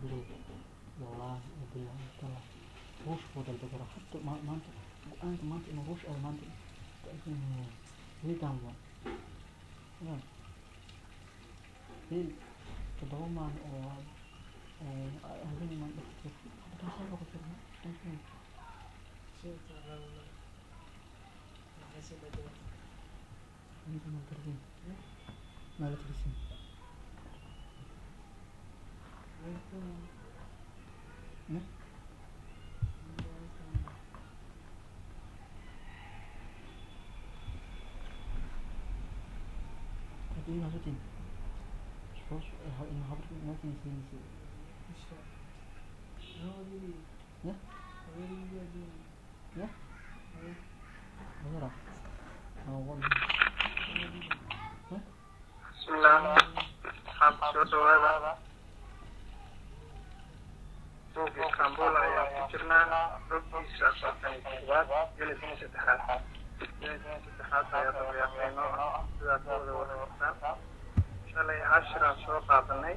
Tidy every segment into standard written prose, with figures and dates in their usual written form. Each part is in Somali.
بلو والله بالله ترى روش فوق البقرة حتى ما أنت إنه روش أو ما أنت إنه هي داموا نعم هي تضمن أو هذين ما بس بتحصل وقت كده إيش شيء ترى حسب ده أنت ما ترجم ما لا ترسم هذه ما تين شوش إنه هبط ما تنسين يا يا غيره والله بسم الله شو هذا روح اسطنبول يا كجرنا روح ساعتين كذا جلسنا ستحات جلسنا ستحات يا دور يا قيمة ذا دور ورقة إن شاء الله 10 شو قابلني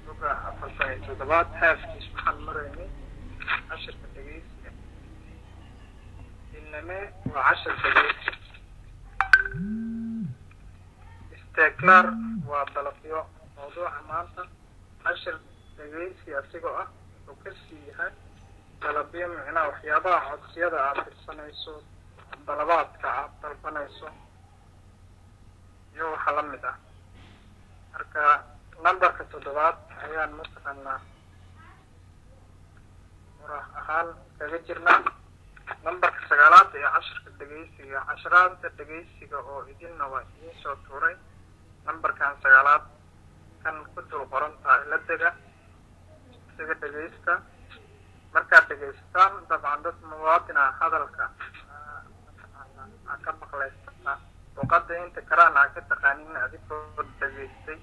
روح أفضل تدبات هاف اسمه مريني 10 دقيقة إنما و10 دقيقة استقرار وطلبيو موضوع أمانة 10 دقيقة أسيقه وكسيها طلبيو معنا وحيابها عدسيادة عبرسانيسو طلبات كعب طلبانيسو يو حلمدا marka numberka 7 ayaan mataqaanaa waraaq ahaan kaga jirnaa numberka 9 iyo 10 dhageysiga 10 dhageysiga oo idinna waa idin soo tuuray numberkan 9 kan ku dul qoran tahay la dega isaga dhageysta markaad dhageystaan dabcan dad muwaadin ah hadalka ka maqlaysta luqadda inta karaan ka taqaanin adigoo dhageystay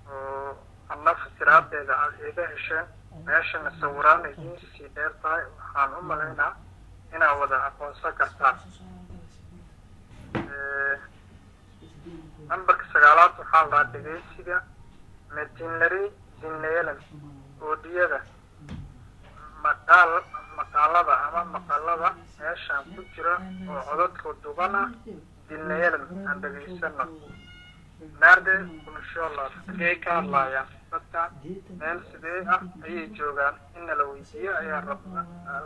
oo alla fasiraadeeda aad iga hesheen meeshana sawiraan idin sii dheer tahay waxaan u malaynaa inaad wada aqoonsan kartaan numberka 9 waxaa la dhageysiga metinary dinleelan oodiyada maqaalada ama maqaalada meeshaan ku jira oo codadka duban ah dinleelan aan dhageysano naarde kunshola sidee ka hadlaya dadka meel sidee ah ayay joogaan in la weydiiyo ayaa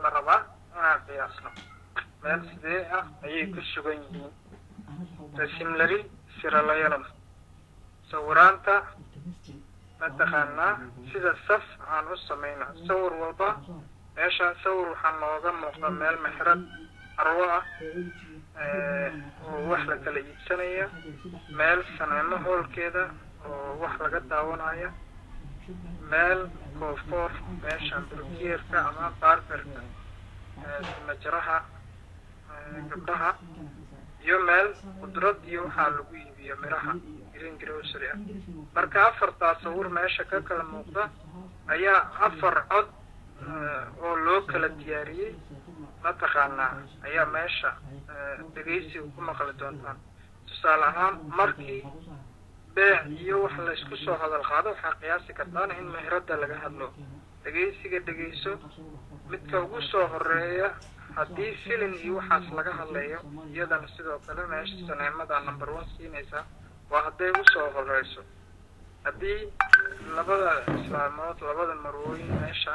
la rabaa inaan qiyaasno meel sidee ah ayay ku sugan yihiin rasimlari siralayalan sawiraanta mataqaanaa sida saf aan u samayno sawir walba meeshaan sawir waxaa nooga muuqda meel mexrad carwo ah oo wax la kala iibsanaya meel saneemo hoolkeeda oo wax laga daawanaya meel koofkoof meeshaan burgeerka ama barberka majraha gabdhaha iyo meel qudrad iyo waxaa lagu iibiyo miraha green grocery ah marka afartaas sawir meesha ka kala muuqda ayaa 4 cod oo loo kala diyaariyey mataqaanaa ayaa meesha dhageysiga ku maqli doontaan tusaale ahaan markii beec iyo wax la isku soo hadal qaado waxaa qiyaasi kartaan in meherada laga hadlo dhageysiga dhageyso midka ugu soo horeeya haddii filin iyo waxaas laga hadlayo iyadana sidoo kale meesha saneemada number 1 siinaysa waa hadday u soo horeyso haddii labada islaamood labada marwooyin meesha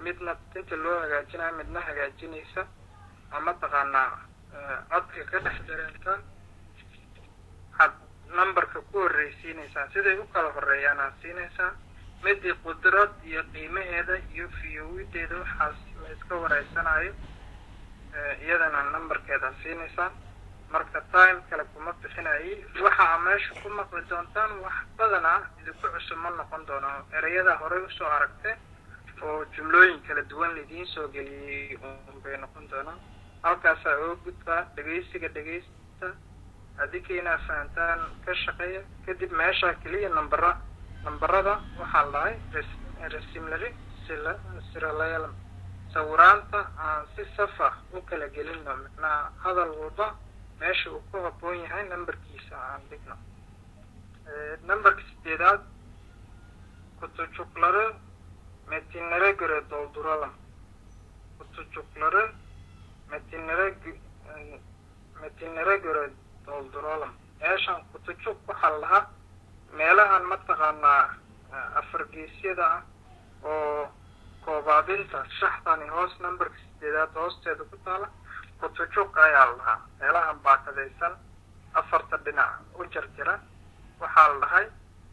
midna inta loo hagaajinayo midna hagaajinaysa ama taqaanaa codka ka dhex dareenta had numberka ku horeysiinaysaa siday u kala horeeyaan aad siinaysaa midii qudrad iyo qiimaheeda iyo fiyowideeda waxaas la iska wareysanayo iyadana numberkeeda siinaysaa marka time kale kuma bixinayay waxa meesha ku maqli doontaan wax badan ah idinku cusub ma noqon doono erayada horey usoo aragtay oo jumlooyin kala duwan idiin soo geliyay oo bay noqon doonaan halkaas oo gudbaa dhageysiga dhageysta adinkina fahantaan ka shaqeeya kadib meesha kaliya numberada waxaa lahay rasimlari siralayalan sawiraanta aan si safa u kala gelino macnaha hadal walba meesha uu ku habboon yahay numberkiisa aan dhigno numberka 8 kutucukları metinlere göre dolduralım. Kutucukları metinlere göre dolduralım. Eeshan kutucuk waxaa lahaa meelahan mataqaanaa afargeesyada oo koobaabinta shaxdani hoos numberka 8 hoosteeda ku taala kutucuk ayaa lahaa. meelahan baakadaysan afarta dhinac u jarjira waxaa la dhahay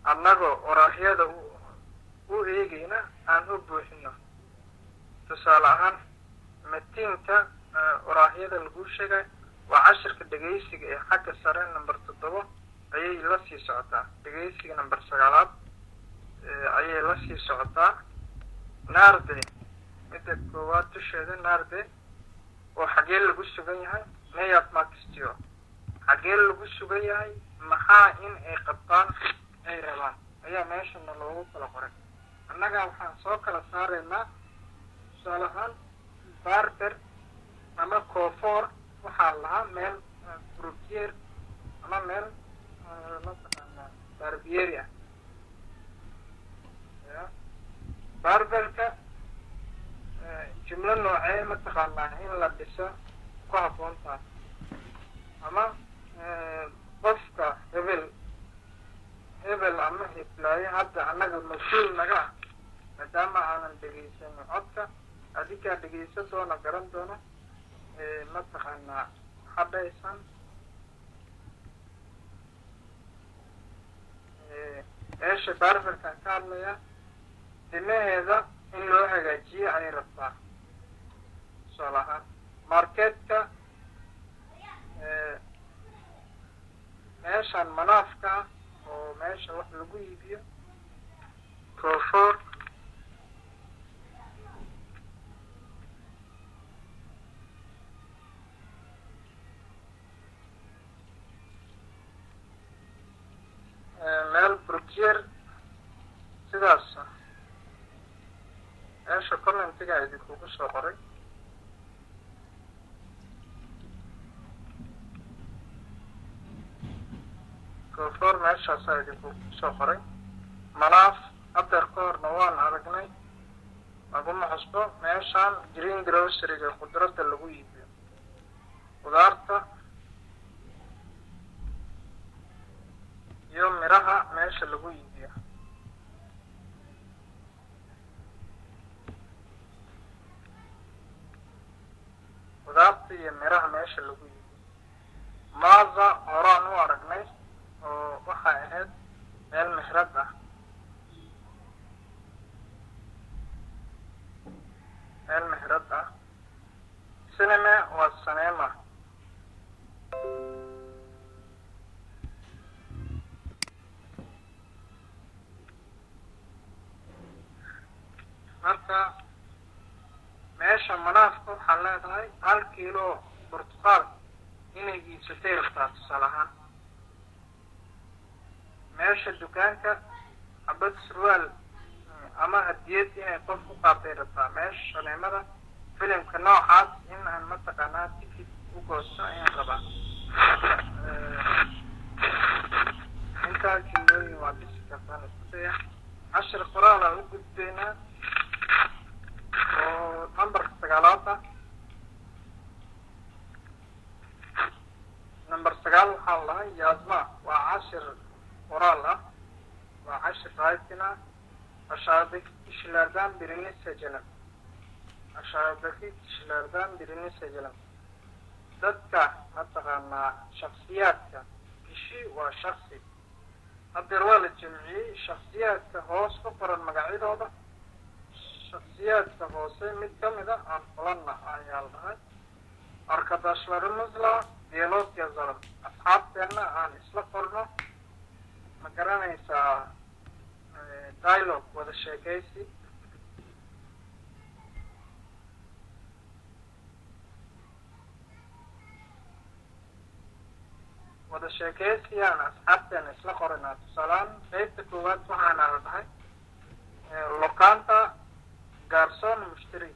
annagoo oraahyada u eegayna aan u buuxino. tusaale ahaan matiinka oraahyada lagu sheegay waa cashirka dhegaysiga ee xagga sare number 7 ayay la sii socotaa. dhegaysiga number 9 ayay la sii socotaa. naarde midda koowaad dusheeda naarde oo xagee lagu sugan yahay mayad makistiyo xagee lagu sugan yahay maxaa in ay qabtaan ay rabaan ayaa meeshana loogu kala qoray. annaga waxaan soo kala saaraynaa tusaale ahaan barber ama koofoor waxaa lahaa meel brutier ama meel mataqaanaa barbieri ah. barberka jumlo noocee mataqaanaa in la dhiso ku habboon tahay ama qofka hebel ama hiblaayo hadda annaga mas-uul naga ah maadaama aanan dhegaysanin codka adigaa dhegaysan doona garan doona mataqaanaa hadhaysan eesha barberkan ka hadlaya dimaheeda in loo hagaajiyo ayay rabtaa. tusaale ahaan marketka meeshan manaafka oo meesha wax lagu iibiyo koofoor meel brutier sidaas meesha commentiga idinkugu soo qoray. koofoor meeshaasaa idinkugu soo qoray. manaaf adeer ka horna waan aragnay laguma xusbo. meeshaan green groceryga khudradda lagu iibiyo khudaarta iyo miraha meesha lagu iibiyo. khudaarta iyo miraha meesha lagu iibiyo. maaza horaan u aragnay oo waxay ahayd meel mehrad ah. cinema waa cinema. marka meesha manaafka waxaa leedahay 1 kiilo burtuqaal inay iibsatay rabtaa tusaale ahaan. meesha dukaanka xabad surwaal ama hadiyad inay qof ku qaatay rabtaa. meesha shaleemada filimka noocaas in aan mataqaanaa tikid u goosto ayaan rabaa. intaa jumlooyin waa dhisi kartaan isku daya. cashir qoraalaa u gudbaynaa oo numberka 9 ah. number 9 waxaa lahay yaasma waa cashir qoraal ah. waa cashir writing ah. aşağıdaki kişilerden birini seçelim. dadka mataqaanaa shaksiyaadka kişi waa shaksi. hadeer waa la jamciyey shaksiyaadka hoos ku qoran magacyadooda. shaksiyaadka hoose mid ka mid a aan qolanna ayaa la dhahay. arkadaşlarımızla diyaloog yazalım. asxaabteenna aan isla qorno. ma garanaysaa dialogue wada sheekaysi. wada sheekaysiyaan asxaabteena isla qoranaa. tusaalaan qaybta koowaad waxaana la dhahay lokaanta gaarsoon mushtari.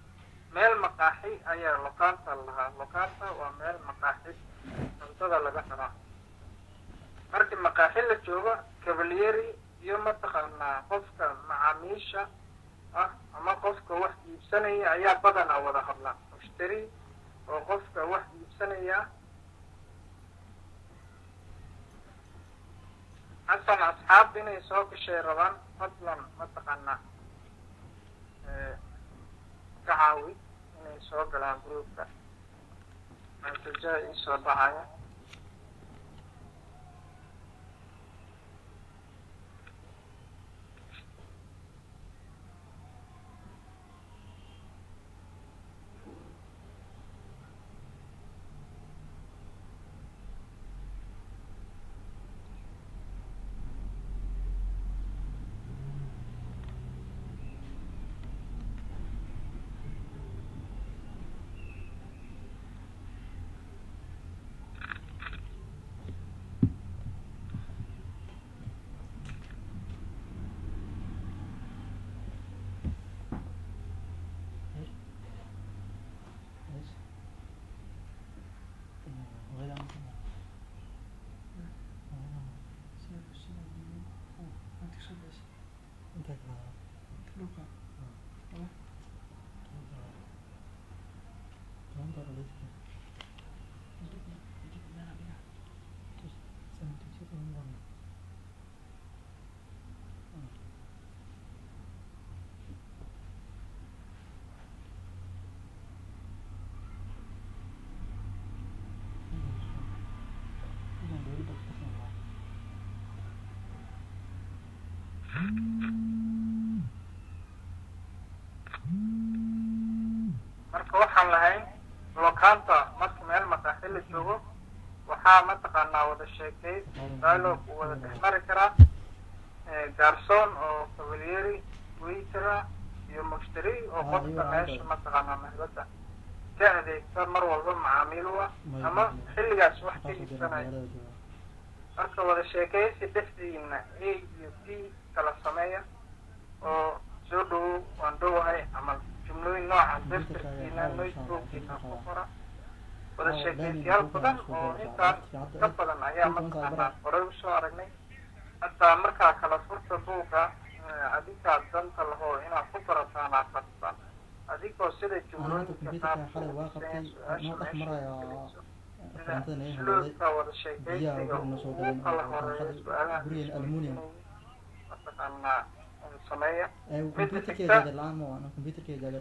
meel maqaaxi ayaa lokaanta lahaa. lokaanta waa meel maqaaxi cuntada laga cunaa. markii maqaaxi la joogo cavalieri iyo mataqaanaa qofka macaamiisha ah ama qofka wax iibsanaya ayaa badanaa wada hadla mushtari oo qofka wax iibsanaya xasan asxaab inay soo gashay rabaan fadlan mataqaanaa ka caawi inay soo galaan gruupka message isoo dhacaya marka waxaan lahayn lokaanta marka meel maqaaxi la joogo waxaa mataqaanaa wada sheekay dialogue uu wada dhex mari karaa gaarsoon oo cavalieri waitera iyo mushtari oo qofka meesha mataqaanaa mahbada ka adeegta mar walba macaamiil u ah ama xilligaas wax ka iibsanaya marka wada sheekaysi dhexdiina a iyo b kala sameeya oo soo dhowow waan dhowahay camal jumlooyin nooca daftarkiina notebookkiina ku qora wada sheekaysiyaal badan oo intaan ka badan ayaa mataqaanaa horey usoo aragnay hataa markaa kala furta buuga adigaa danta lahoo inaad ku barataan aad bartaan adigoo sida jumlooyinka qaabsuluudka wada sheekaysiga uu kala horeeyo su-aalaha mataqaanaa sameeya midda xigta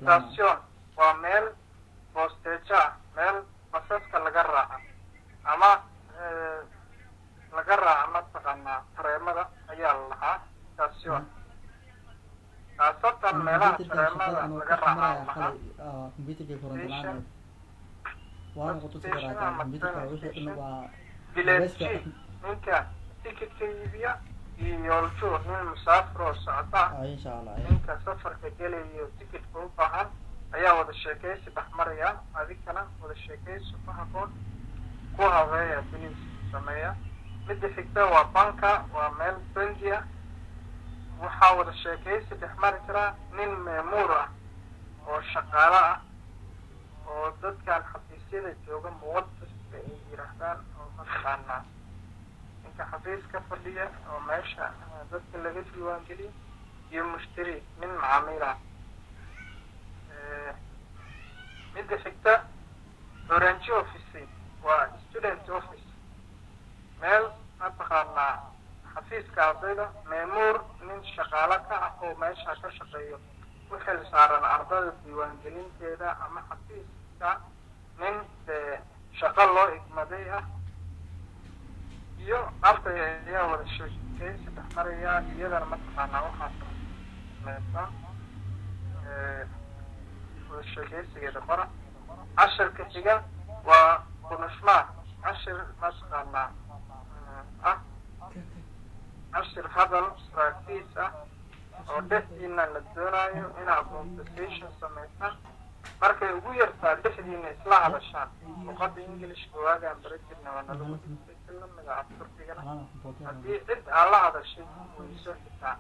station waa meel boosteejo ah meel basaska laga raaca ama laga raaca mataqaanaa tareemada ayaa la lahaa station khaasatan meelaha tareemada laga raaca lahaa village ninka tikitka iibiya iyo yooljo nin musaafir oo socda ninka safarka gelayo tikitka u baahan ayaa wada sheekaysi dhexmaraya adigana wada sheekaysi ku haboon ku habeeya bilis sameeya midda xigta waa banka waa meel bangi ah waxaa wada sheekaysi dhexmari karaa nin maamuur ah oo shaqaale ah oo dadkan xafiisyada jooga muwaddiska ay yidhaahdaan oo mataqaanaa ninka xafiiska fadhiya oo meesha dadka laga diiwaangeliyo iyo mushtari min macaamiil ah midda xigta orange office waa student office meel mataqaanaa xafiiska ardayda maamuur nin shaqaale ka ah oo meesha ka shaqeeyo u xil saaran ardayda diiwaangelinteeda ama xafiiska nin shaqo loo igmaday ah iyo arday ayaa wada sheekaysi dhexmaraya iyadana mataqaanaa waxaa sameysa wada sheekaysigeeda qora cashirka xiga waa kunushmaa cashir mataqaanaa ah cashir hadal practice ah oo dhexdiina la doonayo inaad conversation samaysaan markay ugu yartaa dhexdiina isla hadashaan luqada englishka waagaan bara jirna waa nalagu lamida afturkigana haddii cid aan la hadashay wayso xitaa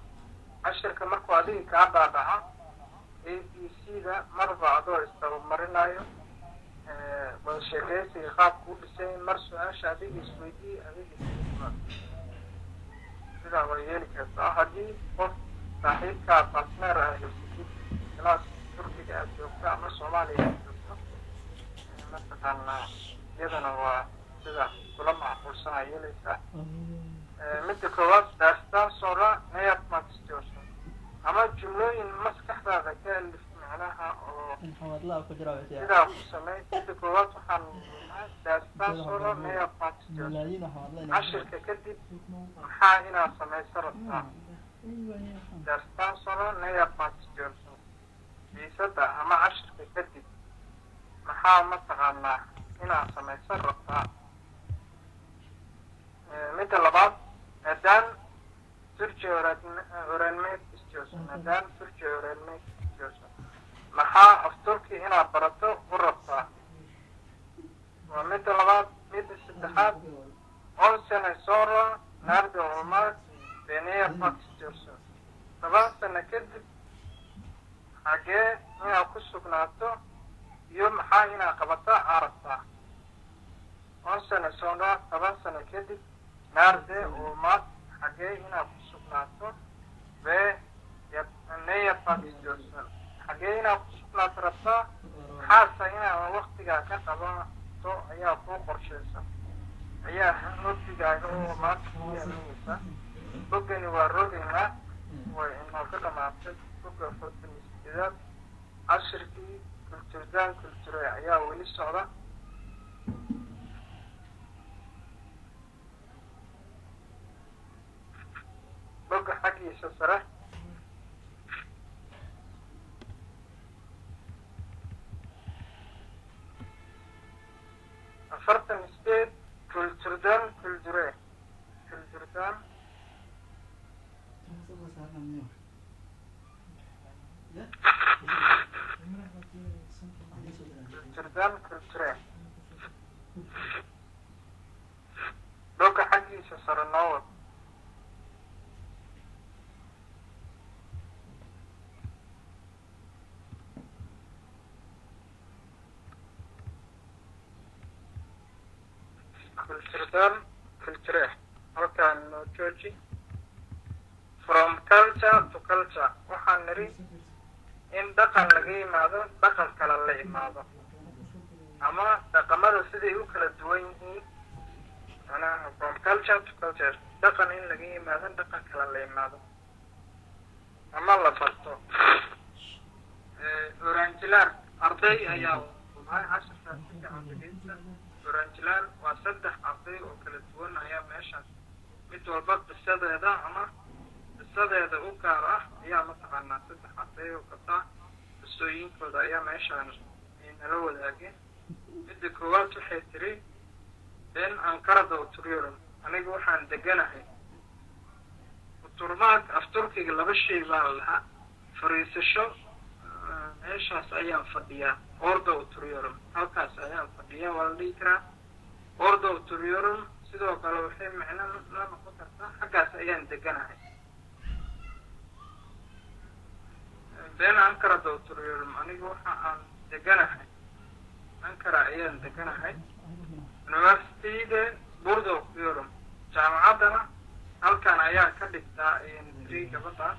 cashirka markuu adiga kaa dhaadhaca a b c da marba adoo istabamarinayo wada sheekaysiga qaabka u dhisay mar su-aasha adiga isweydii adiga sidaa way yeeli kartaa haddii qof saaxiibkaa partner ah haysatid ilaas turkiga aad joogto ama soomaaliya aad joogto mataqaanaa iyadana waa sida kula macquulsanaa yeelaysaa midda koowaad daastaan soora nayad maxistosan ama jumlooyin maskaxdaada ka alif macnaha oo sidaa ku samey midda koowaad waxaan daastaan soora nayad maxistosan cashirka kadib maxaa inaad samayso rabtaa daastaan soora nayad maxistosan xiisada ama cashirka kadib maxaa mataqaanaa inaad samayso rabtaa midda labaad neden Türkçe öğrenmek istiyorsun? Neden Türkçe öğrenmek istiyorsun? Maxaa af Turki inaad barato u rabtaa? Waa midda labaad. Midda saddexaad 10 sene sonra nerede olmak ve ne yapmak istiyorsun? 10 sene kadib xagee inaad ku sugnaato iyo maxaa inaad qabato aad rabtaa? 10 sene sonra 10 sene kadib nerede olmak xagee inaad ku sugnaato ve ne yapmak istiyorsun? Xagee inaad ku sugnaato rabtaa? maxaase inaad waqtigaa ka qabato ayaa kuu qorshaysan ayaa naftigaaga oo maanta ku yeelanaysa. Boggani waa rogaynaa way inooga dhamaatay bogga 48 cashirkii kulturdan kulture ayaa weli socda. bogga xaggiisa sare afartan sideed kulturdan kulture kulturdan kulture bogga xaggiisa sare noo wad. kulturdan kulture halkaan noo jooji. From culture to culture waxaan niri in dhaqan laga yimaado dhaqan kale la imaado ama dhaqamada siday u kala duwan yihiin macnaha from culture to culture dhaqan in laga yimaado dhaqan kale la imaado ama la barto. Oranjilaar arday ayaa waxay cashirkaas ka caawinaysa. Oranjilaar waa 3 arday oo kala duwan ayaa meeshaas mid walba qisadeeda ama qisadeeda u gaar ah ayaa mataqaanaa 3 arday oo kasta qisooyinkooda ayaa meeshaan nala wadaageen. midda koowaad waxay tiri in Ankarada uturyoro aniga waxaan deganahay uturmaad af Turkiga 2 shay baa lahaa fariisasho meeshaas ayaan fadhiyaa orda uturyoro halkaas ayaan fadhiyaa waa la dhihi karaa orda uturyoro sidoo kale waxay macno la noqon kartaa xaggaas ayaan deganahay. been Ankarada uturyoro aniga waxa aan deganahay Ankara ayaan deganahay. Universityda Burda uturyoro jaamacadana halkaan ayaan ka dhigtaa three gabadha.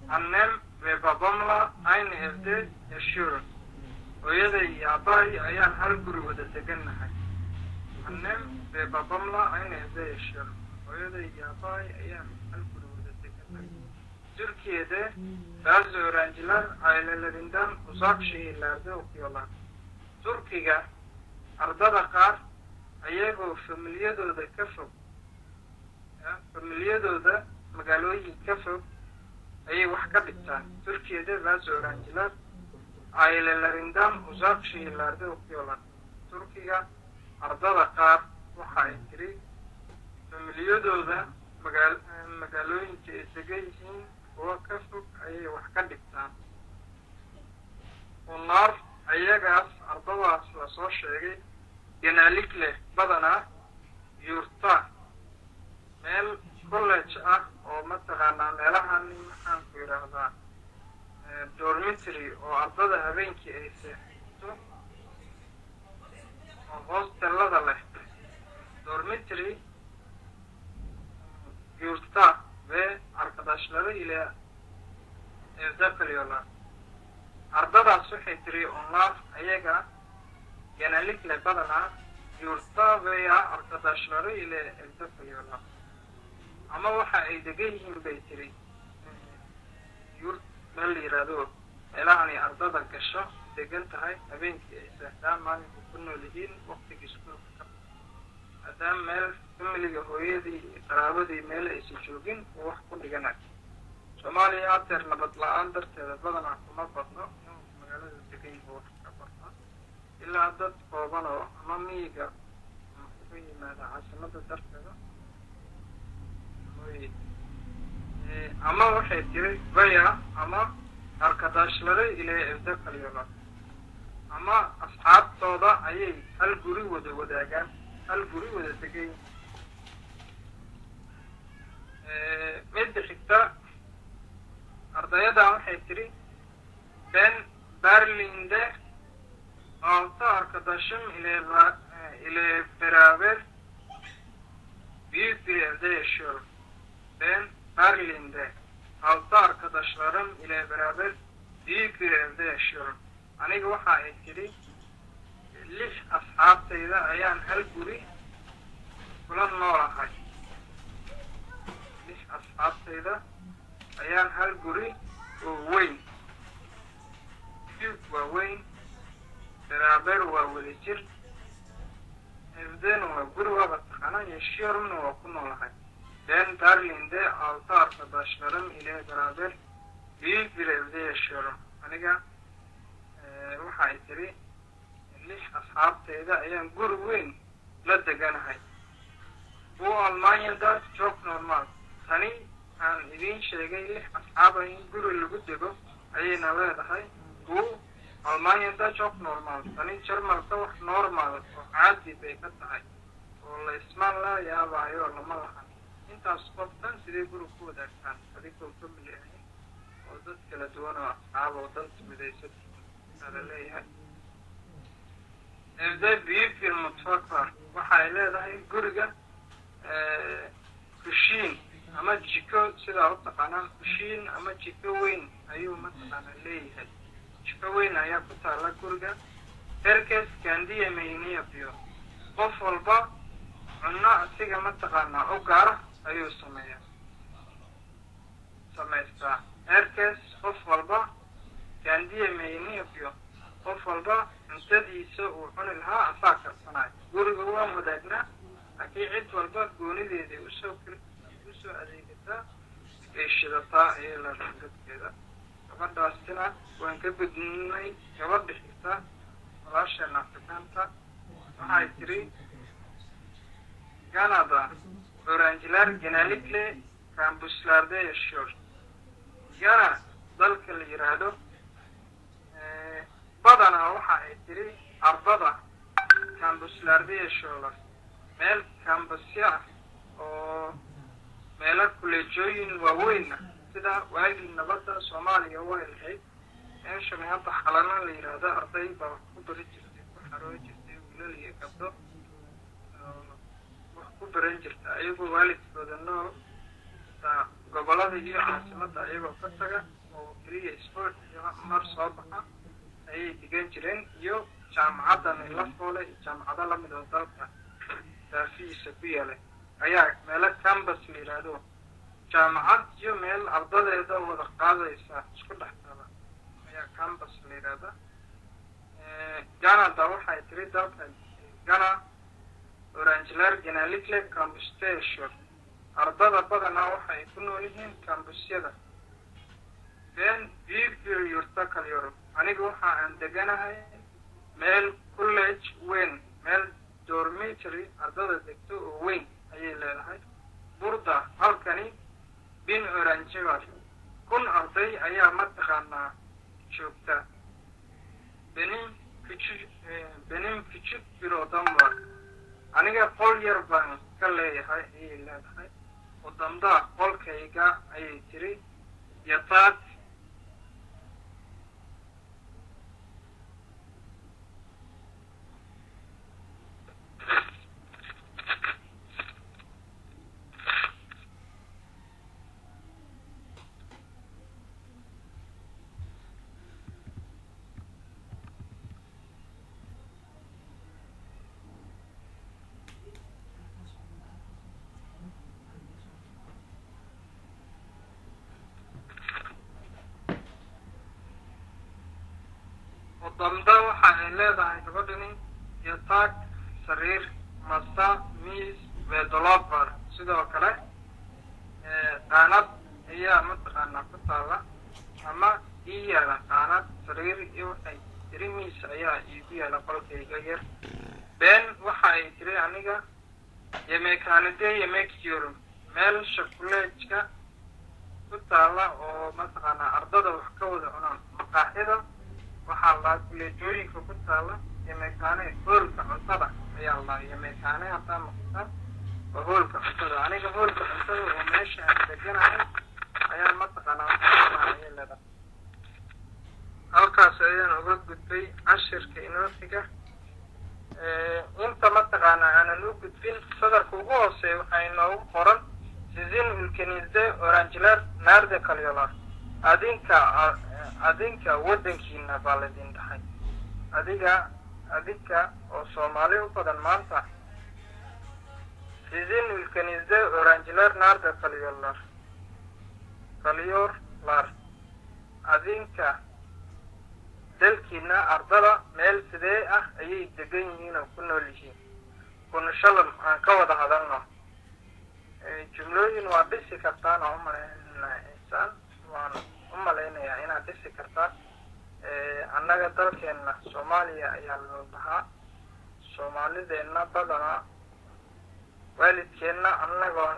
Annem ve babamla aynı evde yaşıyoruz. Hooyaday iyo aabbahay ayaan hal guri wada deganahay. Annem ve babamla aynı evde yaşıyorum. Hooyaday iyo aabbahay ayaan hal guri wada deganahay. Türkiye'de bazı öğrenciler ailelerinden uzak şehirlerde okuyorlar. Turkiga ardada qaar ayagoo familiyadooda ka fog familiyadooda magaalooyin ka fog ayay wax ka dhigtaan. Türkiye'de bazı öğrenciler ailelerinden uzak şehirlerde okuyorlar. Turkiga ardada qaar waxay tiri familiyadooda magaalooyinka ay degan yihiin kuwa ka fog ayay wax ka dhigtaan. Onlar ayagaas ardadaas la soo sheegay genaalikle badanaa yurta meel college ah oo mataqaanaa meelahan maxaan ku yidhaahdaa dormitory oo ardada habeenkii ay seexato oo hostelada leh dormitory yurta ve إلى ذكر يلا أرضا صحي تري الله أيجا ينالك لبدنا يرتضي أرضا شري إلى ذكر يلا أما وحى إيدجيهم بيتري يرت ملي رادو إلى أرضا كشة دجنت هاي أبين استخدام ما يكونوا لهين وقت جسمه أدام مال كمل جهويدي قرابدي مال إسجوجين وحكون دجنات Soomaaliya ateer nabad la-aan darteeda badanaa kuma badno inuu magaalada degan yahay wax ka barta ilaa dad kooban oo ama miyiga ku yimaada caasimada darteeda ama waxay tiri baya ama arkadaashlada ilaa ibda kalyola ama asxaabtooda ayay hal guri wada wadaagaan hal guri wada degan midda xigta ardayda waxay tiri ben Berlin'de 6 arkadaşım ile beraber büyük bir evde yaşıyorum. Ben Berlin'de 6 arkadaşlarım ile beraber büyük bir evde yaşıyorum. Aniga waxa ay tiri 6 asxaabtayda ayaan hal guri kula noolahay. 6 asxaabtayda ayaan hal guri oo weyn büyük waa weyn beraber waa wadajir evden waa guri waa taqaana yaşıyorum waa ku noolahay ben Berlin'de 6 arkadaşlarım ile beraber büyük bir evde yaşıyorum aniga waxa ay tiri 6 asxaabtayda ayaan guri weyn la deganahay bu Almanya'da çok normal tani aan idin sheegay 6 asxaab in guri lagu dego ayayna leedahay bu Almanya'da çok normal tani Jarmalka wax normal oo caadi bay ka tahay oo la ismaan la yaabayo lama lahan intaas qoftan sidee guri ku wadaagtaan adigoo ka milahay oo dad kala duwan oo asxaab oo dad midaysan ala leeyahay evde büyük bir mutfak var waxay leedahay guriga kushiin ama jiko sida u taqaanaan kushiin ama jiko weyn ayuu mataqaana leeyahay jiko weyn ayaa ku taala guriga herkes kendi yemeğini yapıyor qof walba cunno asiga mataqaana u gaar ayuu samaystaa herkes qof walba kendi yemeğini yapıyor qof walba cuntadiisa uu cuni lahaa asaa karsanayo guriga waan wadaagnaa laakiin cid walba goonideedii usoo adeegata ay shidataa ayay la dadkeeda gabadhaasina waan ka gudnay gabadha xigta walaasheena afrikaanta waxay tiri Kanada öğrenciler genellikle kampüslerde yaşıyor. Gana dalka la yiraahdo badanaa waxa ay tiri ardada kampüslerde yaşıyorlar meel kampusya oo meelo kuleejooyin waaweyn sida waagii nabadda Soomaaliya way lahayd meeshan hadda xalana la yiraahdo arday baa ku bari jirtay ku xaroo jirtay wiilal iyo gabdho wax ku baran jirta ayagoo waalidkooda nool gobolada iyo caasimada ayagoo ka taga oo keliya sport iyo mar soo baxa ayay digan jireen iyo jaamacadan la foole jaamacada la mid oo dalka daafiisa ku yaala ayaa meelo campus la yiraahdo jaamacad iyo meel ardadeeda wada qaadaysa isku dhextaada ayaa campus la yiraahdo Kanada waxay tiri dalka Ghana öğrenciler genellikle kampüste yaşıyor ardada badanaa waxay ku nool yihiin kambusyada ben büyük bir yurtta kalıyorum aniga waxa aan deganahay meel college weyn meel dormitory ardada degto oo weyn ayay leedahay burada halkani 1000 öğrenci var 1000 arday ayaa mataqaanaa joogta benim küçük bir odam var aniga qol yar baan ka leeyahay ayay leedahay odamda qolkayga ayay tiri yataaq ضمدا waxaa ay leedahay gabadhani yataag sariir masa miis veedolobar sidoo kale qaanad ayaa mataqaanaa ku taala ama iyada qaanad sariir iyo waxay tiri miis ayaa iigu yaala qolkayga yar been waxa ay tiri aniga yemeekaanide yemeekjiro meel shakuleejka ku taala oo mataqaanaa ardada wax ka wada cunaan maqaaxida waxaa la kuleejooyinka ku taala yemeekaane hoolka cuntada ayaa la yemeekaane hadaa maqta waa hoolka cuntada aniga hoolka cuntada oo meesha aan deganahay ayaan mataqaanaa ayay leedahay halkaas ayaan uga gudbay cashirka inoo xiga inta mataqaanaa aanan u gudbin sadarka ugu hooseeya waxaa inoogu qoran sizin ulkenizde orangelar naarde kalyolar adinka wadankiina baa laydin dhahay adinka oo soomaali u badan maanta sizin ulkenizde orangelar naarde kalyorlar adinka dalkiina ardada meel sidee ah ayay degan yihiin oo ku nool yihiin kuna shalam aan ka wada hadalno jumlooyin waa dhisi kartaan oo waan u malaynayaa inaad dhisi kartaan annaga dalkeenna soomaaliya ayaa loo dhahaa soomaalideenna badanaa waalidkeenna annagoo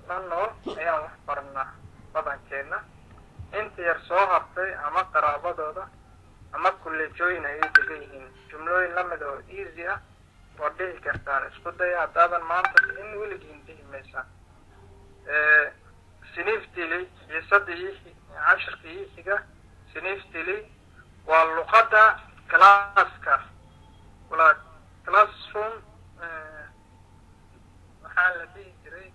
la nool ayaan wax barnaa badankeenna inta yar soo hartay ama qaraabadooda ama kuleejooyin ayay degan yihiin jumlooyin lamid oo easy ah waa dhihi kartaan isku daya haddaadan maanta in weligiin dhihi maysaan siniiftili xiisadii cashirkii xiga siniiftili waa luqadda classka wala classroom waxaa la dhihi jiray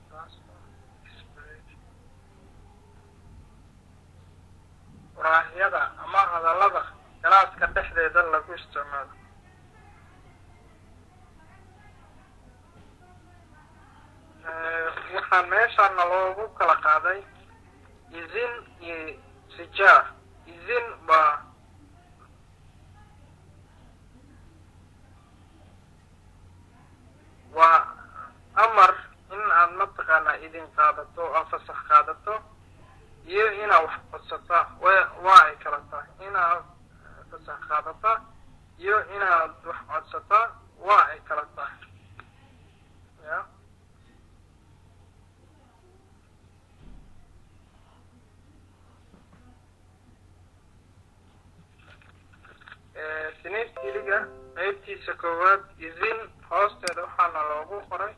waraahyada ama hadallada galaaska dhexdeeda lagu isticmaalo waxaa meeshaana loogu kala qaaday izin iyo sijaar izin waa amar in aad mataqaanaa idin qaadato oo fasax qaadato iyo inaad wax codsato waa ay kala tahay inaad fasax qaadata iyo inaad wax codsata waa ay kala tahay ya siniiftiliga qaybtiisa koowaad izin hoosteeda waxaana loogu qoray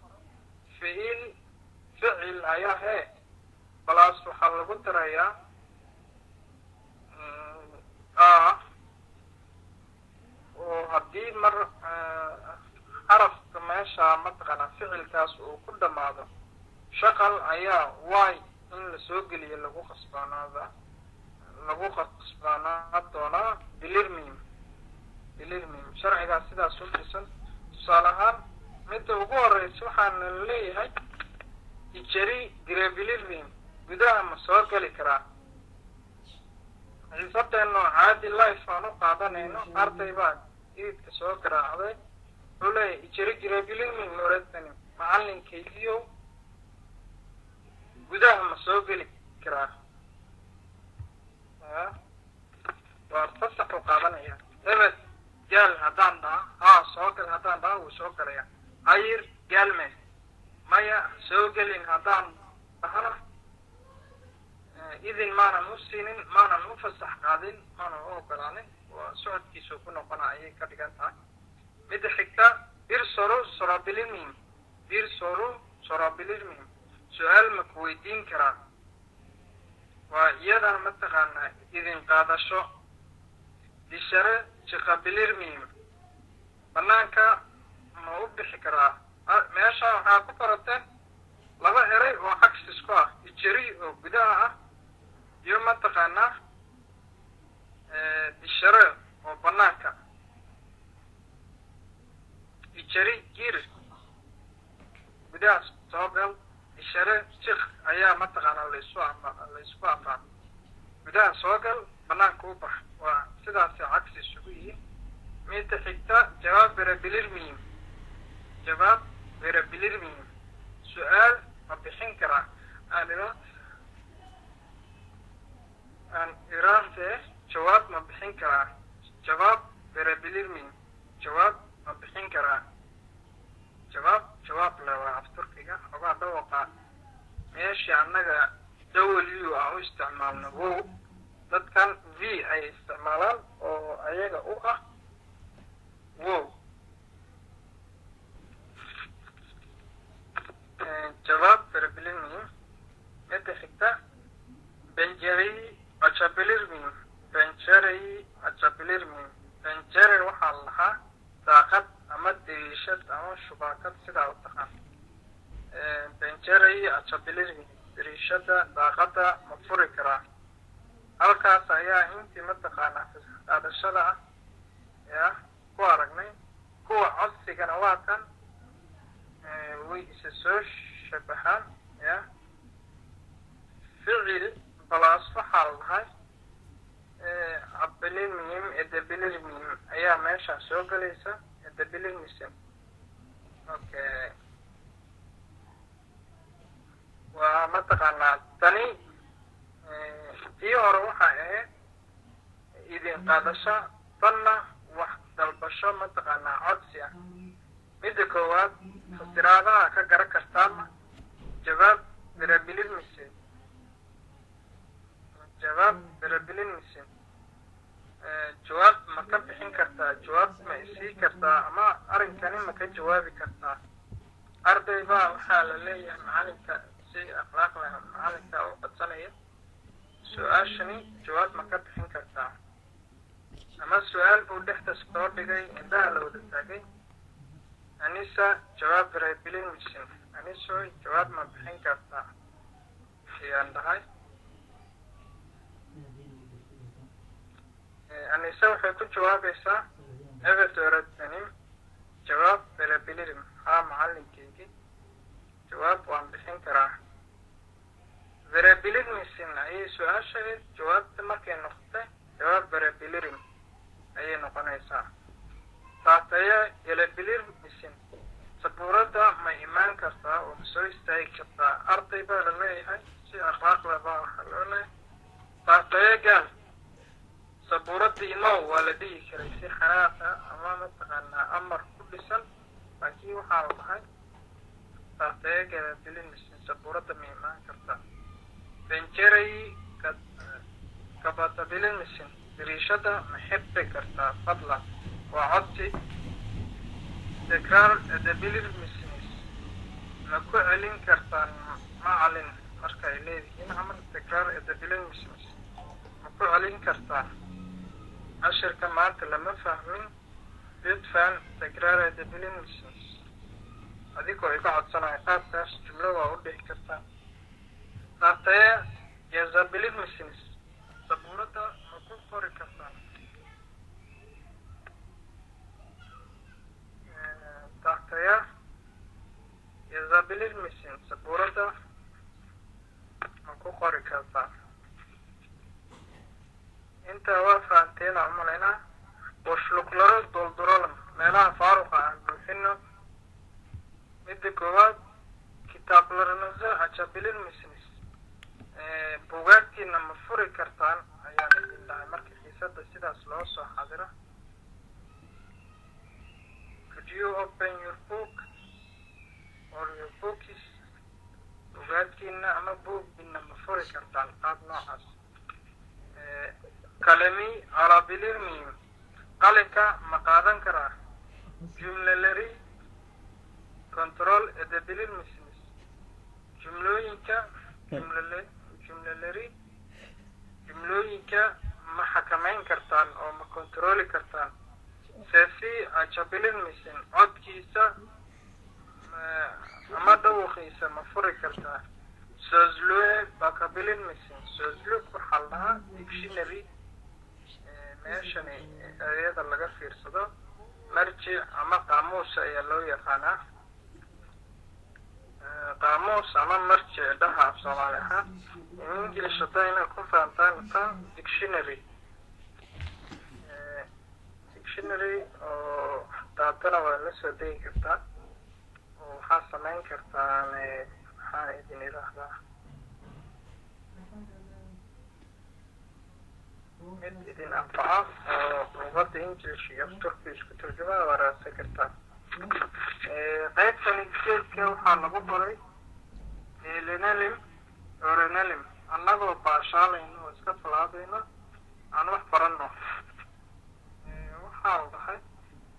ficil ayaa balaas waxaa lagu darayaa oo haddii mar xarafka meesha mataqaanaa ficilkaas uu ku dhamaado shaqal ayaa y in lasoo geliyo lagu qasbaanaa doonaa bilirmim sharcigaas sidaas u dhisan tusaale ahaan midda ugu horeysa waxaana leeyahay ijari direbilirmim gudaha ma soo geli karaa xiisadeeno caadi life aan u qaadanayno arday baa iidka soo garaacday wuxuu leeyahay ijari direbilirmim oratani macalinkaygiyo gudaha ma soo geli karaa waa fasax u qaadanaya ebed gaal haddaan dhaha soo gal haddaan dhaha wuu soo galaya ayir gaalme maya soo gelin haddaan dhahana idin maanan u siinin maanan u fasax qaadin maanan u ogolaanin waa socodkiisu ku noqona ayay ka dhigan tahay midda xigta birsoru sorabilirmim su-aal ma ku weydiin karaa waa iyadana mataqaanaa idin qaadasho dishare jiqabilirmim banaanka ma u bixi karaa meesha waxaa ku qorateen laba eray oo cagsi isku ah ijari oo gudaha ah iyo mataqaanaa dishare oo banaanka ijari gir gudaha soo gal dishare jiq ayaa mataqaanaa laysku afaan gudaha soo gal banaanka u bax waa sidaas cagsi isugu yihiin ميت حتى جواب بربليرمين جواب بربليرمين سؤال ما بحين كرا أنا أن إرادة جواب ما بحين كرا جواب بربليرمين جواب ما بحين كرا جواب لو عفتر كيجا أو دوقة ماشي عنك دوليو أو استعمالنا هو dad kan v ay isticmaalaan oo ayaga u ah wow jawaab بربليرمين متى حتى بنجري أجابليرمين بنجري أجابليرمين بنجري وحالها داقت أما دريشة أما شباكات سدا وتقام بنجري أجابليرمين دريشة داقت مفرقرة halkaas ayaa intii mataqaanaa qaadashada ah ya ku aragnay kuwa codsigana waa kan way isa soo shabaxaan ya ficil balaas waxaa lahay abelirmiyim edebilirmiyim ayaa meesha soo galaysa edebilirmisim okay waa mataqaanaa tani tii hore waxay ahayd idin qaadasho tanna wax dalbasho mataqaanaa codsi ah midda koowaad fasiraadaha ka garan kartaama jawaab بربليرمين جواب بربليرمين جواب ما كبحين كرتا جواب ما يسي كرتا أما أرن كاني ما كجوابي كرتا أرضي با وحالة ليه معالك سي أخلاق لها معالك أو قدسانية سؤال شني جواب ما كبحين كرتا أما السؤال بودحت سطور بغي عندها لو دتاقي أنيسا جواب بربليرمين أنيسو جواب ما بحين كرتا في عندها أنيسا وحي كنت جوابيسا أبد وردني جواب بربليرم ها معلم كيكي جواب وان بحين كراه بربليرم سن أي سؤال شهر جواب تمكن نقطة جواب بربليرم أي نقنيسا تعطيا يلبليرم سن سبورة ما إيمان كرتا ومسوي استاي كرتا أرضي بالله هاي سي أخلاق لبا حلوله تعطيا قال سبورتي إنه والدي كريسي حياته أمام تغنى أمر كل سن باكي وحاول هاي تعطيا قال بلين مسين سبورة ما إيمان كرتا بنجري كبات بلين مسين بريشة محب كرتا فضلا وعدتي تكرار دبلير مسينيس نكو علين كرتان ما علين مركا إليه هنا عمل تكرار دبلير مسينيس نكو علين كرتان عشر كمانت لما فهمين بيدفعن تكرار دبلير مسينيس هذيكو يقعد سنة عقاب تاس جملة وأوده كرتان نعطيه يزابلير مسينيس سبورة نكو فوري كرتان تحتيا يزابلير مسين سبورة مكو قوري كالتا انت وافا انتين عملنا وشلوك لرز دولدرولم ميلا فاروقا عن بلحنو مدى كواد كتاب لرنزا اجابلير مسينيس بوغاكي نمفوري كرتان ايان الله مركي خيسادة سيدا سلوصو حاضرة. Could you open your book or your books? وقالكينا أما book إنما مفوري كرتان قاب نوعس كلامي عربي لرميم قالك مقادن كرا جملة لري كنترول أدبي للمسنس جملوينك جملة لري جملوينك ما حكمين كرتان أو ما كنترولي كرتان سيسي أجابلين مسين عد كيسا أما دوخيسا مفوري كرتا سوزلوه باكابلين مسين سوزلوه كحالها ديكشنري ماشاني ايضا لغا فيرسدو مرجع أما قاموس ايالو يقانا قاموس أما مرجع دها بصواليها انجلش شطاينا كون فانتان ديكشنري dictionary noqotana waa la soo degi kartaa oo waxaa samayn kartaan maxaa idin idhaahdaa mid idin anfaca oo luqadda English iyo Turkish isku turjumada waa raadsan kartaa qaybtani geedka waxaa lagu baray lenalim orenalim annagoo baashaalayno oo iska falaadayno aan wax baranno waxaa dhahay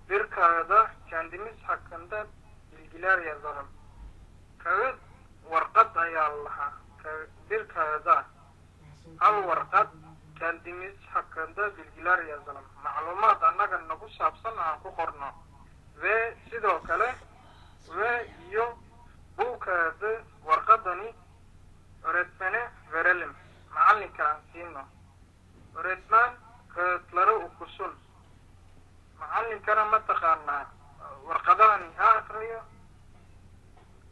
birkaada kandimis hakanda bilgilaariya zalam kawid warqad ayaa lahaa birkaada hal warqad kandimis hakanda bilgilaariya zalam macluumaad annaga nagu saabsan aan ku qorno sidoo kale iyo buukaada warqadani oreedmane verelim macalinka aan siino oreedmaan katlaro ukusun macalinkana mataqaanaa warqadahani ha akriyo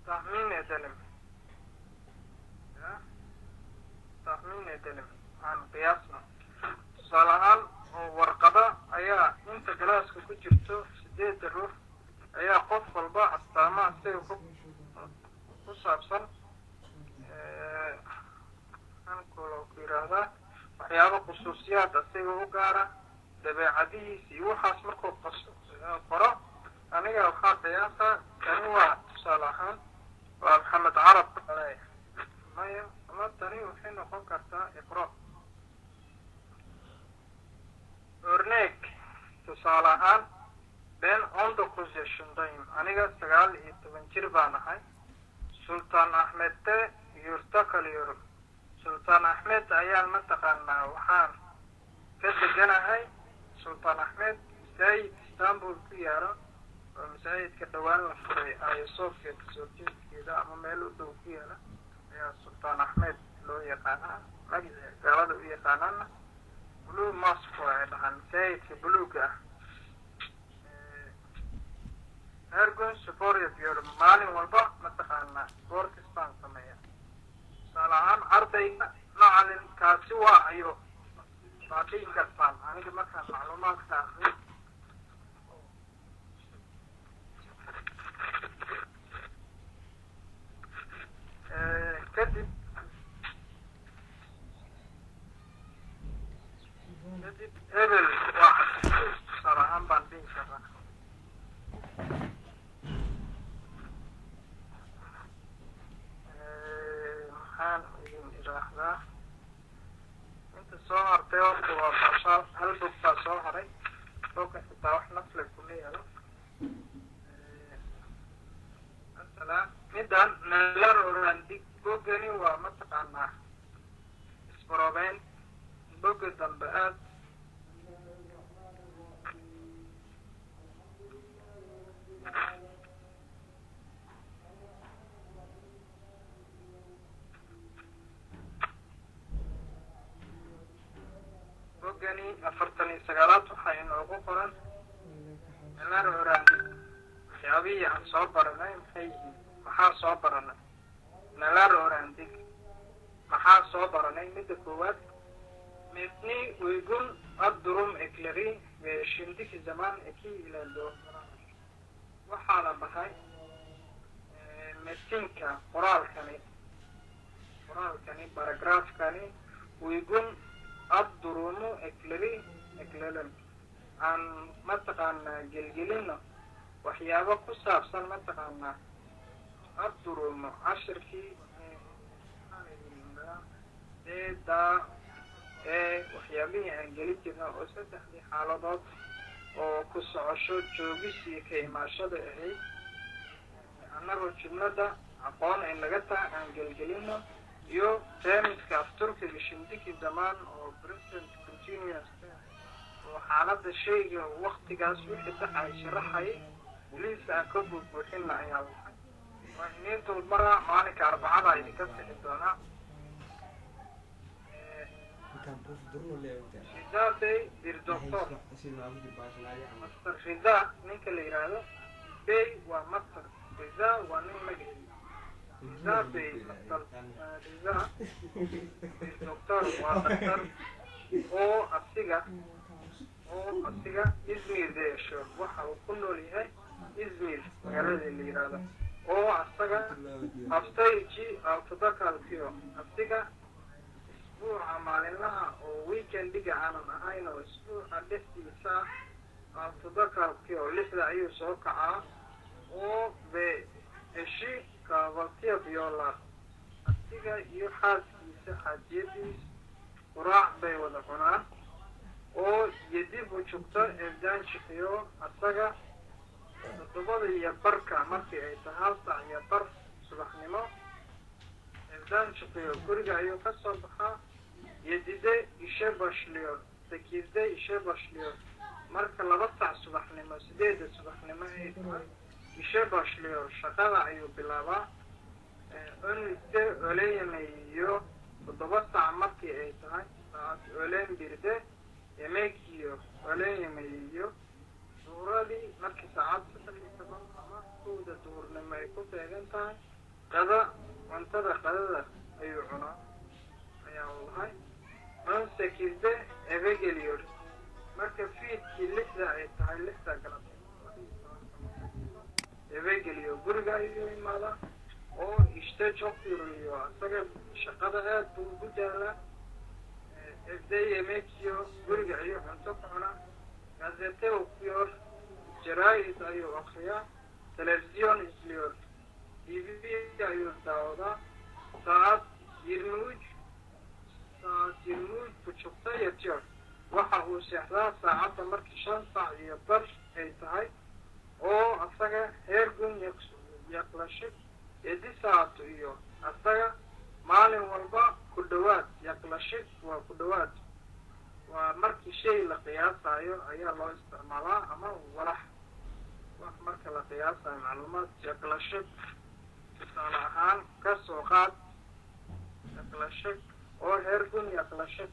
tahmiin edelim aan qiyaasno tusaale ahaan oo warqada ayaa inta galaaska ku jirto 8 ruux ayaa qof walba astaamaha isaga ku saabsan ankuloo ku yiraahdaa waxyaabo khusuusiyaad isaga u gaara dabeecadihiisa iyo waxaas markuu qoro aniga waxaa qiyaasa tani waa tusaale ahaan waa maxamed carab maya ama tani waxay noqon kartaa iqro orneeg tusaale ahaan ben onda kuzeshundayım aniga 19 jir baan ahay sultaan axmedte yurta kalıyorum sultaan axmed ayaan mataqaanaa waxaan ka deganahay sultaan axmed masaajid istanbul ku yaalo oo masaajidka dhawaan la furay ayasofia kasoo jeedkeeda ama meel u dhow ku yaala ayaa sultaan axmed loo yaqaanaa magaca gaalada u yaqaanaana blue mosque ay dhahaan masaajidka buluuga ah ergun sport yapıyorum maalin walba mataqaanaa sports baan sameeya tusaale ahaan ardayga macalinkaasi waa ayo waa dhihi kartaan aniga markaan macluumaadka akriyo kadib hebel waa xasuus tusaale ahaan baan dhihi karaa maxaan idin idhaahdaa inta soo hartay horta waa baashaal hal bog baa soo haray bogka xitaa wax nafle kuma yeelo masalan midaan nalar orandig boggani waa mataqaanaa isbaroobeyn bogga dambe aad boggani 49aad waxaa inoogu qoran nalar orandig waxyaabihii aan soo baranay maxay yihiin maxaa soo baranay nalar orandig maxaa soo baranay midda koowaad metni uygun ad durum ekleri ve şimdiki zaman eki ilerliyor waxaa la dhahay metinka qoraalkani baragraafkani uygun ad durumu eklerin aan mataqaanaa gelgelino waxyaabo ku saabsan mataqaanaa ad durumo cashirkii waxyaabihii aan geli jirna oo 3 xaaladood oo ku socosho joogis iyo ka imaashada ahayd annagoo jumlada aqoon in laga taa aan gelgelino iyo termiska af turkiga shindiki zaman oo present continuous oo xaalada shayga waqtigaas wixii dhacay sharaxay liis aan ka buuxinna ayaa lahay waa inay dulmara maalinka arbacada idinka sixi doonaa Rida Bey bir doktor. Master Rida ninka la yiraahdo Bey waa master Rida waa nin magaciisa Rida Bey master Rida bir doktor waa daktar oo asiga İzmir'de yaşıyor waxa uu ku nool yahay إزمير مقالة اللي يرادا oo asaga haftayji autodakalkiyo haftiga isbuuca maalinlaha oo weekendiga aanan ahayn oo isbuuca dhexdiisa autodakalkiyo lixda ayuu soo kacaa oo be eshi kavaltiya viola haftiga iyo xaaskiisa xaajiyadiis quraac bay wada cunaan oo yadib u joogto eedaanjixiyo asaga todobada iyo barka markii ay tahay sac iyo bar subaxnimo eedaanjixiyo guriga ayuu ka soo baxaa yadide ishe bashliyo sakide ishe bashliyo marka 2 sac subaxnimo 8 subaxnimo ay tahay ishe bashliyo shaqada ayuu bilaabaa uniste oleeyamayo 7 sac markii ay tahay saacad oleen birde yemeekiyo oleeyamayo duuradii markii saacad 3 ama 2 duurnimo ay ku beegan tahay cuntada qadada ayuu cunaa ayaa lahay sakide ebegeliyo marka fiidkii 6 ay tahay 6 galabnimo ebegeliyo guriga ayuu imaadaa oo ishte joogtiyo asaga shaqada aad buu ugu daalaa efday yemeekiyo guriga ayuu cunto ku cunaa gazete ukiyor jaraa'id ayuu akhriyaa telefisyon izliyor tv ayuu daawadaa saacad yirmuuj bujuqta yatiyor waxa uu seexdaa saacadda markii 5 sac iyo bar ay tahay oo asaga heergun yaqlashid edisaato iyo asaga maalin walba ku dhawaad yaqlashid waa ku dhawaad waa markii shay la qiyaasayo ayaa loo isticmaalaa ama walax wax marka la qiyaasayo macluumaad yaqlashid tusaale ahaan ka soo qaad yaqlashid oo heergun yaqlashid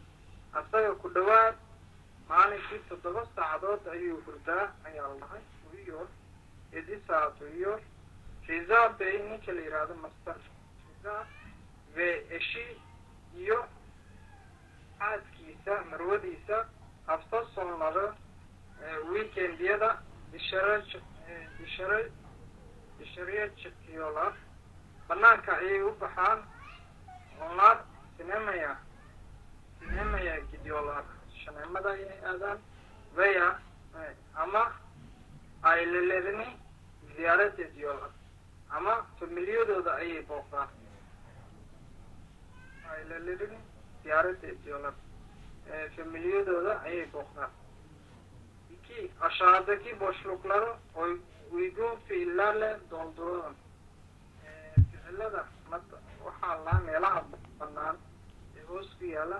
asaga ku dhawaad maalinkii 7 saacadood ayuu hurdaa ayaa lahay iyo edisaato iyo Riza Bey ninka la yiraahdo master Riza Bey eshi iyo xaaskiisa marwadiisa hafta soonada weekendiyada bishariyadkiyola banaanka ayay u baxaan onlar sinemaya gidyolar shaneemada ayay aadaan veya ama ay leleedni ziyaarada diyolar ama familiyadooda ayay booqdaan ay leleedni ziyaarada diyolar familiyadooda ayay booqdaan iki aşağıdaki boşlukları uygun fiillerle dolduralım fiillada waxaa la meelaha bannaan ee hoos ku yaala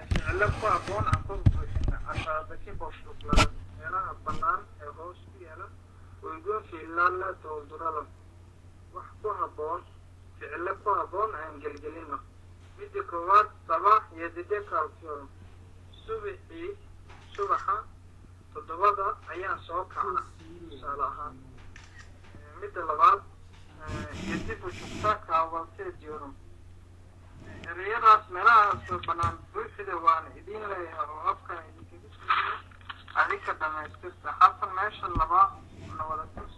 ficilo ku habboon aan ku buuxina aşağıdaki boşlukları meelaha bannaan ee hoos ku yaala uygun fiillerle dolduralım wax ku habboon ficilo ku habboon aan gelgelino midda koowaad sabaax 7 kalkiyorum subaxa 7 ayaan soo kacna tusaale ahaan midda labaad yadib u joogta kahvaltı ediyorum ereyadaas meelahaas bannaan buuxida waan idin leeyahay oo afkan idinkaga siiyo adinka dhamaystirta xasan meesha laba wada tus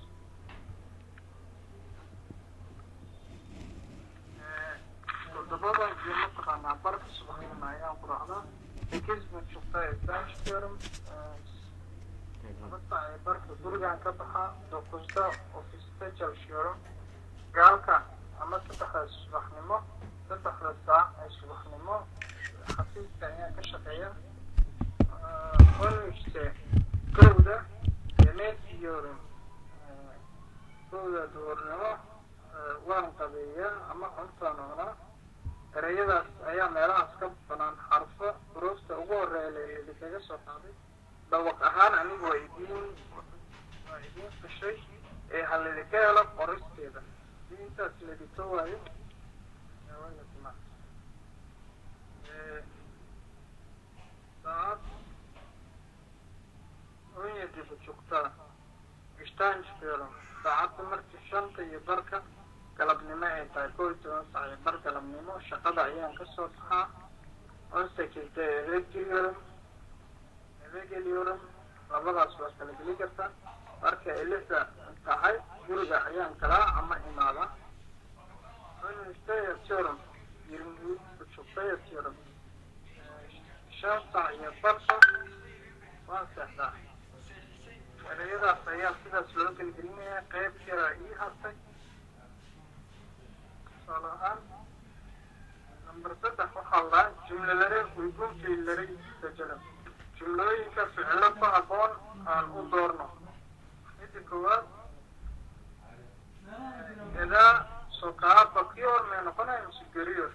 todobada iyo mataqaanaa barka subaxnimo ayaan ku raacdaa 8 buu joogtaa istaanshkiyorum barka gurigaan ka baxaa dokusta ofista jalshiyorum gaalka ama 3 subaxnimo 3 saac ee subaxnimo xafiiska ayaan ka shaqeeya oniste kowda yemeek yiyorum kowda duhurnimo waan qabeeyaa ama cuntaan cunaa ereyadaas ayaa meelahaas ka bannaan xarfo xuruufta ugu horeeya laydinkaga soo qaaday dhawaq ahaan anigu waa idiin qishay ee halidinka helo qoristeeda intaas ladito waayo saacad 17 bujuqtaa ishtaanjkeerum saacadda markii 5 iyo barka galabnimo ay tahay 12 saac iyo bar galabnimo shaqada ayaan ka soo baxaa onsekilta ebegeliyorum labadaas waa kala geli kartaa marka ilisa tahay guriga ayaan kala ama imaada in stay at home yirmi to stay at home shanta iyo farsa waa saxda erayadaas ayaa sidaas loo gelgelinayaa qayb kala ii hartay salaam number 3 waxaa la jumlada ugu leeyahay sajada jumlooyinka ficilo ku habboon aan u doorno midda koowaad إذا سقاط بكير من نقطة مسجرير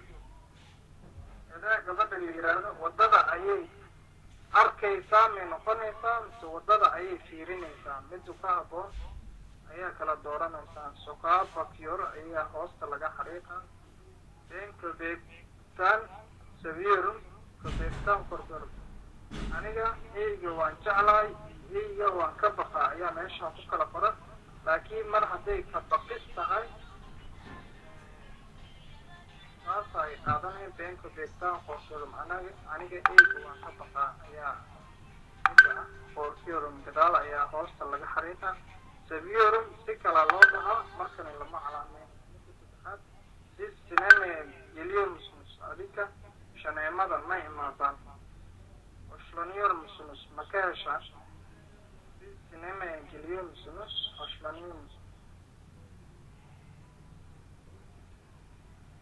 إذا قبض الليرة وضع أي أركي سام من نقطة سام وضع أي فيرين سام من دكابو أي كلا دوران إنسان سقاط بكير أي هوست لقى حريقة بين كبيتان سبير كبيتان كربر أنا جا إيه جوان شعلاي إيه جوان كبقى أي ماشى فكلا فرق لكن من هذيك التقص هاي ما صاير هذا من بينك وبينتان خورسيرم أنا جاي جوان كبقى يا خورسيرم كدال يا هوست اللي حريتها سبيرم سكلا لوضها مركن لما علامة سيس سينما يليون مسمس هذيك عشان يمضى ما يمضى وشلونيور مسمس مكاشة سينما يليون مسمس وشلونيور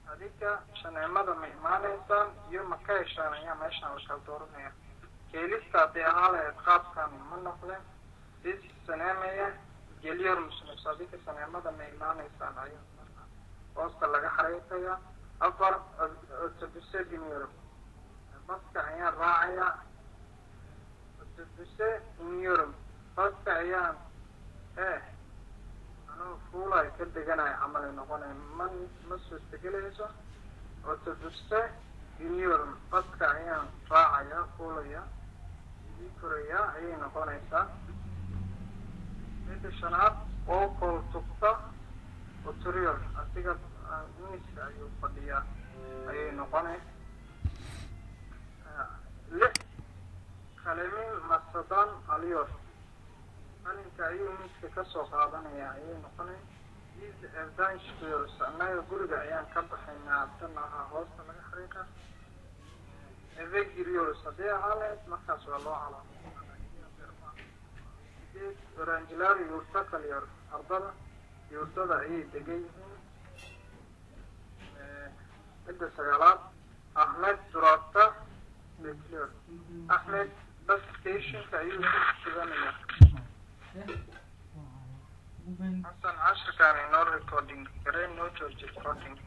هذيك عشان يمضى ما يمضى يوم مكاشة يا ماشي على كالدورنيا كيلستا بيعالة إدخاب كان من نقله سيس سينما يليون مسمس هذيك عشان يمضى ما يمضى أيوة وصل لقى حريتها أفر أتبسي بنيورم بس كعيان راعية أتبسي بنيورم بس كعيان أنا فولا كده جانا عمل نقول من مسوي استقليسه أتبسي بنيورم بس كعيان راعية فولا يكوريا أي نقول إنسان إذا شناب أو كل تقطع وترير أتيجا نيس أيو قديا أي نقطة ليه كلامين مصدان عليور أنا كأيو نيس كسر هذا يا أي نقطة إذا أبدان شكيرس أنا يقول جايان كبحنا تناها هوست من الحريقة إذا جريور صديق على مكاس والله على إذا رانجلار يرتقل ير أرضنا يرتضى أي دقيقة عدة سيارات أحمد دراسة بكلير أحمد بس ستيشن كأيو سيزانية حسن 10 كان نور ريكوردينج غير نو تورج ريكوردينج